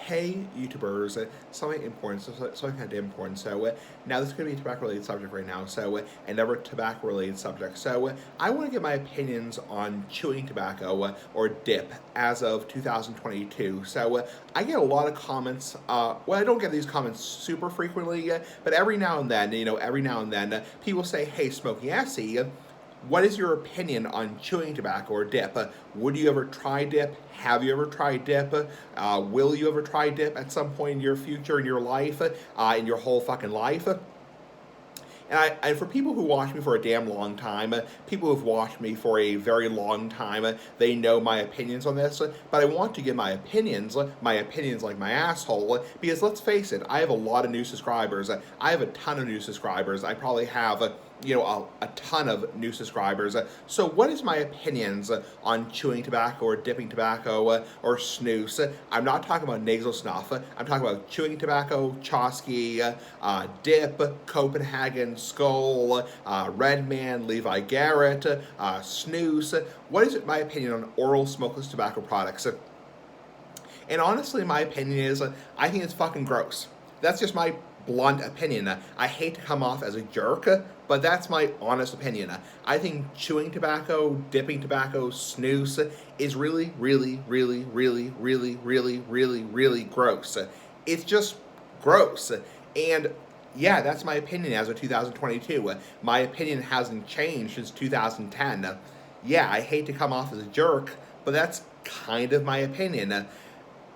Hey YouTubers, something important, something kind of important. So now this is going to be a tobacco-related subject right now. So another tobacco-related subject. So I want to give my opinions on chewing tobacco or dip as of 2022. So I get a lot of comments. Well, I don't get these comments super frequently, but every now and then, people say, "Hey, Smokey Assy, what is your opinion on chewing tobacco or dip? Would you ever try dip? Have you ever tried dip? Will you ever try dip at some point in your future, in your life, in your whole fucking life?" And for people who watch me for a damn long time, people who've watched me for a very long time, they know my opinions on this. But I want to give my opinions like my asshole, because let's face it, I have a lot of new subscribers. I have a ton of new subscribers. I probably have a ton of new subscribers. So what is my opinions on chewing tobacco or dipping tobacco or snus? I'm not talking about nasal snuff. I'm talking about chewing tobacco, Chosky, dip, Copenhagen, Skull, Redman, Levi Garrett, snus. What is my opinion on oral smokeless tobacco products? And honestly, my opinion is, I think it's fucking gross. That's just my blunt opinion. I hate to come off as a jerk, but that's my honest opinion. I think chewing tobacco, dipping tobacco, snus is really, really, really, really, really, really, really, really gross. It's just gross. And yeah, that's my opinion as of 2022. My opinion hasn't changed since 2010. Yeah, I hate to come off as a jerk, but that's kind of my opinion.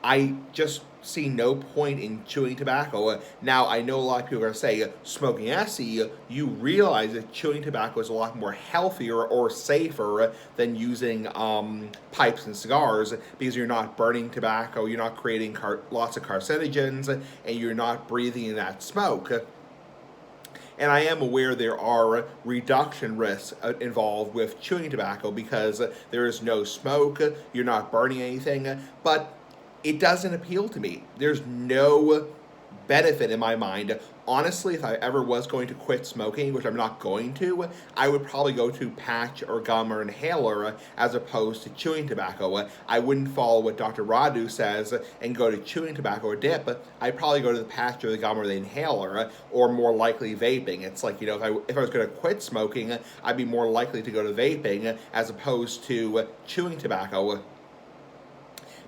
I just see no point in chewing tobacco. Now, I know a lot of people are going to say, "Smoking Assy, you realize that chewing tobacco is a lot more healthier or safer than using pipes and cigars, because you're not burning tobacco, you're not creating lots of carcinogens, and you're not breathing in that smoke." And I am aware there are reduction risks involved with chewing tobacco because there is no smoke, you're not burning anything, but it doesn't appeal to me. There's no benefit in my mind. Honestly, if I ever was going to quit smoking, which I'm not going to, I would probably go to patch or gum or inhaler as opposed to chewing tobacco. I wouldn't follow what Dr. Radu says and go to chewing tobacco or dip. I'd probably go to the patch or the gum or the inhaler, or more likely vaping. It's like, if I was going to quit smoking, I'd be more likely to go to vaping as opposed to chewing tobacco.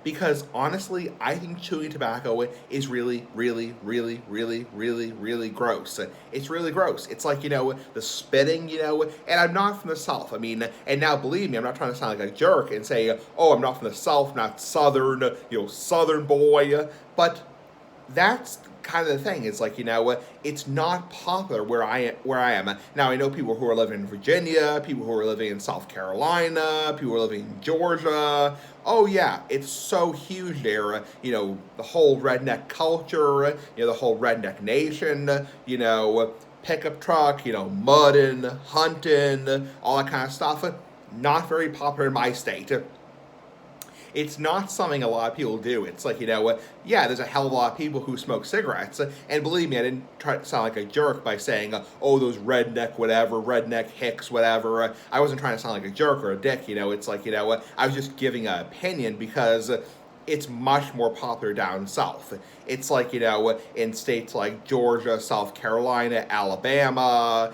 Because honestly, I think chewing tobacco is really, really, really, really, really, really gross. It's really gross. It's like, the spitting, and I'm not from the South. I mean, and now believe me, I'm not trying to sound like a jerk and say, "Oh, I'm not from the South, I'm not Southern, Southern boy," but that's kind of the thing. It's like, it's not popular where I am. Now, I know people who are living in Virginia, people who are living in South Carolina, people who are living in Georgia. Oh yeah, it's so huge there. The whole redneck culture, the whole redneck nation, pickup truck, mudding, hunting, all that kind of stuff. Not very popular in my state. It's not something a lot of people do. It's like, yeah, there's a hell of a lot of people who smoke cigarettes. And believe me, I didn't try to sound like a jerk by saying, "Oh, those redneck whatever, redneck hicks, whatever." I wasn't trying to sound like a jerk or a dick, It's like, I was just giving an opinion because it's much more popular down south. It's like, in states like Georgia, South Carolina, Alabama,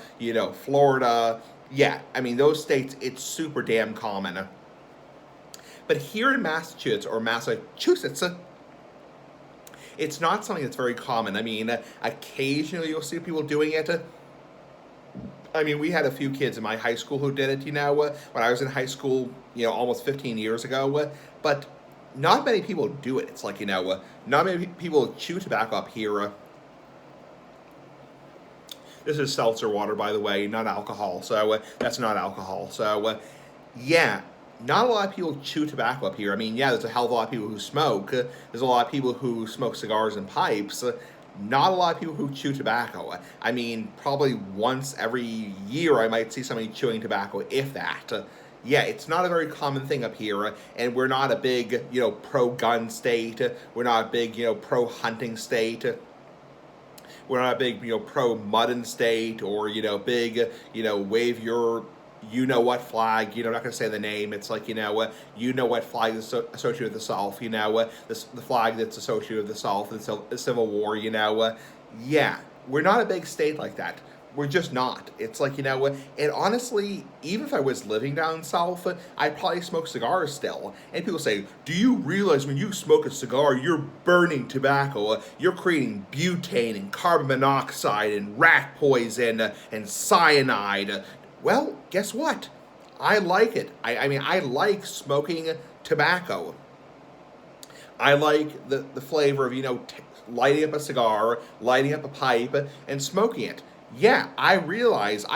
Florida. Yeah, I mean, those states, it's super damn common. But here in Massachusetts, it's not something that's very common. I mean, occasionally you'll see people doing it. I mean, we had a few kids in my high school who did it, when I was in high school, almost 15 years ago. But not many people do it. It's like, not many people chew tobacco up here. This is seltzer water, by the way, not alcohol. So that's not alcohol. So, yeah. Not a lot of people chew tobacco up here. I mean, yeah, there's a hell of a lot of people who smoke. There's a lot of people who smoke cigars and pipes. Not a lot of people who chew tobacco. I mean, probably once every year I might see somebody chewing tobacco, if that. Yeah, it's not a very common thing up here, and we're not a big, pro-gun state. We're not a big, pro-hunting state. We're not a big, pro-mudding state, or, big, wave your you know what flag, I'm not going to say the name, it's like, you know what flag is associated with the South, the flag that's associated with the South, the Civil War, yeah, we're not a big state like that. We're just not. It's like, and honestly, even if I was living down south, I'd probably smoke cigars still. And people say, do you realize when you smoke a cigar, you're burning tobacco, you're creating butane and carbon monoxide and rat poison and cyanide? Well, guess what? I like it. I mean, I like smoking tobacco. I like the flavor of, lighting up a cigar, lighting up a pipe, and smoking it. Yeah, I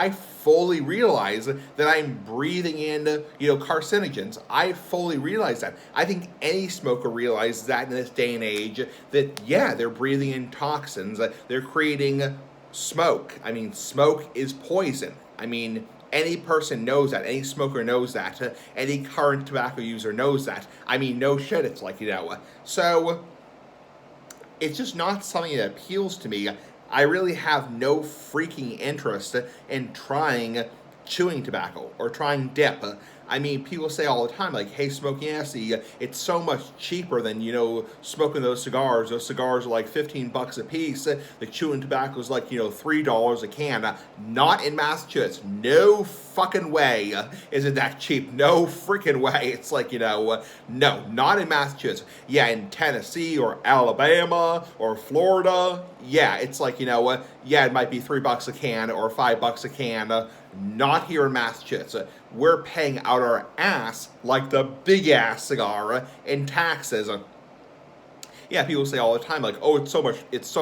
fully realize that I'm breathing in, carcinogens. I fully realize that. I think any smoker realizes that in this day and age, that, yeah, they're breathing in toxins, they're creating smoke. I mean, smoke is poison. I mean, any person knows that. Any smoker knows that. Any current tobacco user knows that. I mean, no shit, it's like, So, it's just not something that appeals to me. I really have no freaking interest in trying chewing tobacco or trying dip. I mean, people say all the time, like, hey, smoking acid, it's so much cheaper than, smoking those cigars. Those cigars are like $15 a piece. The chewing tobacco is like, $3 a can. Not in Massachusetts. No fucking way is it that cheap. No freaking way. It's like, no, not in Massachusetts. Yeah, in Tennessee or Alabama or Florida, yeah, it's like, yeah, it might be $3 a can or $5 a can. Not here in Massachusetts. We're paying out our ass like the big ass cigar in taxes. Yeah, people say all the time, like, oh, it's so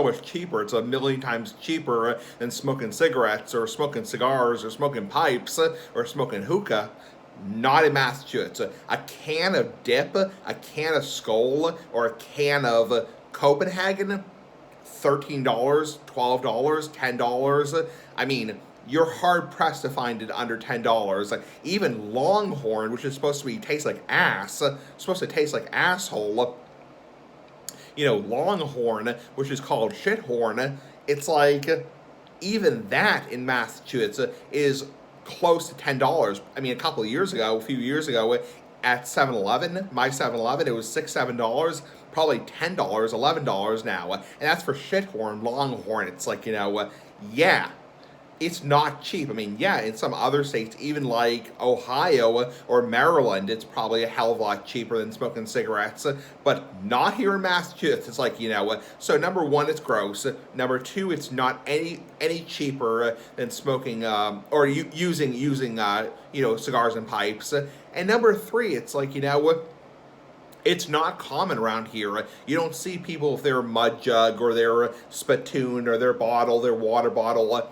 much cheaper. It's 1,000,000 times cheaper than smoking cigarettes or smoking cigars or smoking pipes or smoking hookah. Not in Massachusetts. A can of dip, a can of Skoal, or a can of Copenhagen, $13, $12, $10. I mean, you're hard pressed to find it under $10. Like, even Longhorn, which is supposed to taste like ass, supposed to taste like asshole. Longhorn, which is called shithorn, it's like, even that in Massachusetts is close to $10. I mean, a few years ago, at 7-Eleven, my 7-Eleven, it was $6, $7, probably $10, $11 now. And that's for shithorn, Longhorn. It's like, yeah. It's not cheap. I mean, yeah, in some other states, even like Ohio or Maryland, it's probably a hell of a lot cheaper than smoking cigarettes, but not here in Massachusetts. It's like, so number one, it's gross. Number two, it's not any cheaper than smoking or using cigars and pipes. And number three, it's like, it's not common around here. You don't see people with their mud jug or their spittoon or their bottle, their water bottle,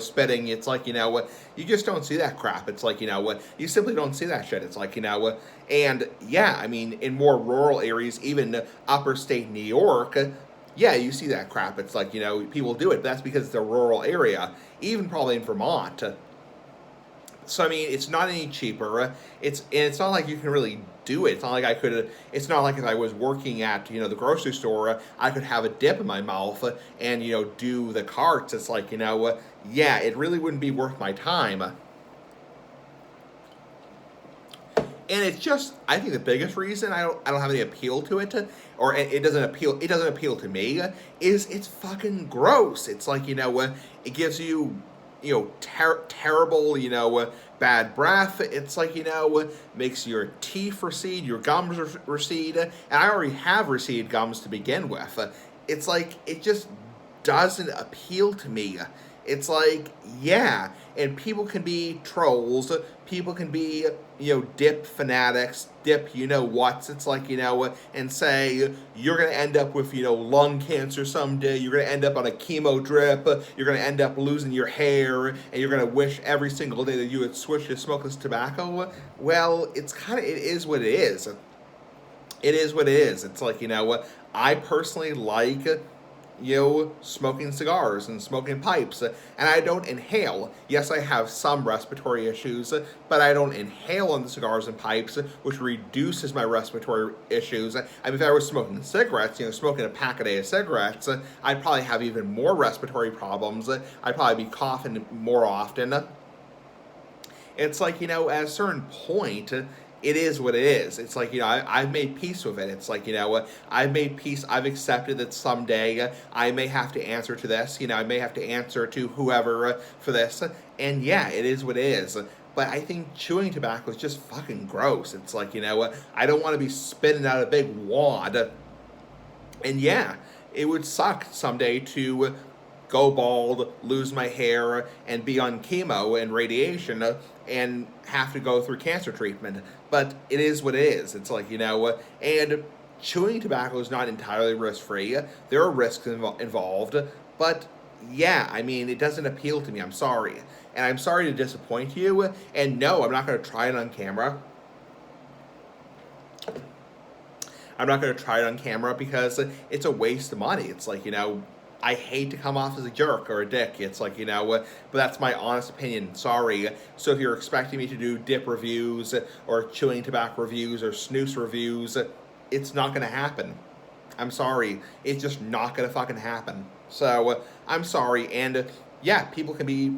spitting. It's like, you just don't see that crap. It's like, you simply don't see that shit. It's like, and yeah, I mean, in more rural areas, even upper state New York, yeah, you see that crap. It's like, people do it, but that's because it's a rural area, even probably in Vermont. So, I mean, it's not any cheaper. It's not like you can really do it. It's not like it's not like if I was working at, the grocery store, I could have a dip in my mouth and, do the carts. It's like, yeah, it really wouldn't be worth my time. And it's just, I think the biggest reason I don't have any appeal to it, or it doesn't appeal to me, is it's fucking gross. It's like, it gives you, terrible, bad breath. It's like, makes your teeth recede, your gums recede, and I already have receded gums to begin with. It's like, it just doesn't appeal to me. It's like, yeah, and people can be trolls, people can be, dip fanatics, dip whats, it's like, and say, you're going to end up with, lung cancer someday, you're going to end up on a chemo drip, you're going to end up losing your hair, and you're going to wish every single day that you would switch to smokeless tobacco. Well, it is what it is. It is what it is. It's like, I personally like, smoking cigars and smoking pipes, and I don't inhale. Yes, I have some respiratory issues, but I don't inhale on the cigars and pipes, which reduces my respiratory issues. I mean, if I was smoking cigarettes, smoking a pack a day of cigarettes, I'd probably have even more respiratory problems. I'd probably be coughing more often. it's like, at a certain point, it is what it is. It's like, I've made peace with it. It's like, I've made peace. I've accepted that someday I may have to answer to this. I may have to answer to whoever for this. And yeah, it is what it is. But I think chewing tobacco is just fucking gross. It's like, I don't want to be spitting out a big wad. And yeah, it would suck someday to go bald, lose my hair, and be on chemo and radiation and have to go through cancer treatment. But it is what it is. It's like, and chewing tobacco is not entirely risk free. There are risks involved. But yeah, I mean, it doesn't appeal to me. I'm sorry. And I'm sorry to disappoint you. And no, I'm not going to try it on camera. I'm not going to try it on camera because it's a waste of money. It's like, I hate to come off as a jerk or a dick. It's like, but that's my honest opinion. Sorry. So if you're expecting me to do dip reviews or chewing tobacco reviews or snus reviews, it's not going to happen. I'm sorry. It's just not going to fucking happen. So I'm sorry. And yeah, people can be,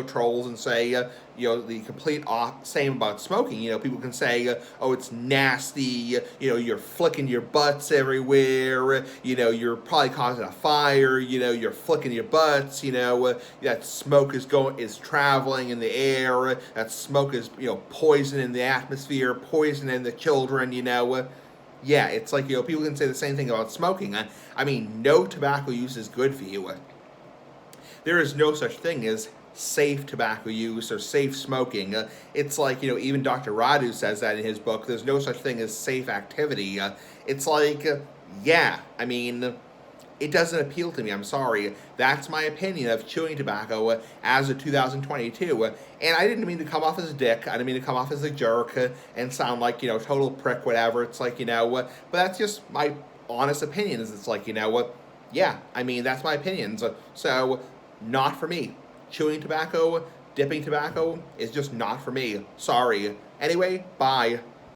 trolls and say, the complete same about smoking. People can say, oh, it's nasty, you're flicking your butts everywhere, you're probably causing a fire, you're flicking your butts, that smoke is traveling in the air, that smoke is, poison in the atmosphere, poison in the children, Yeah, it's like, people can say the same thing about smoking. I mean, no tobacco use is good for you. There is no such thing as safe tobacco use or safe smoking. It's like, even Dr. Radu says that in his book. There's no such thing as safe activity. It's like, yeah, I mean, it doesn't appeal to me. I'm sorry. That's my opinion of chewing tobacco as of 2022. And I didn't mean to come off as a dick. I didn't mean to come off as a jerk and sound like, total prick, whatever. It's like, but that's just my honest opinion. Is it's like, yeah, I mean, that's my opinions. So not for me. Chewing tobacco, dipping tobacco is just not for me. Sorry. Anyway, bye.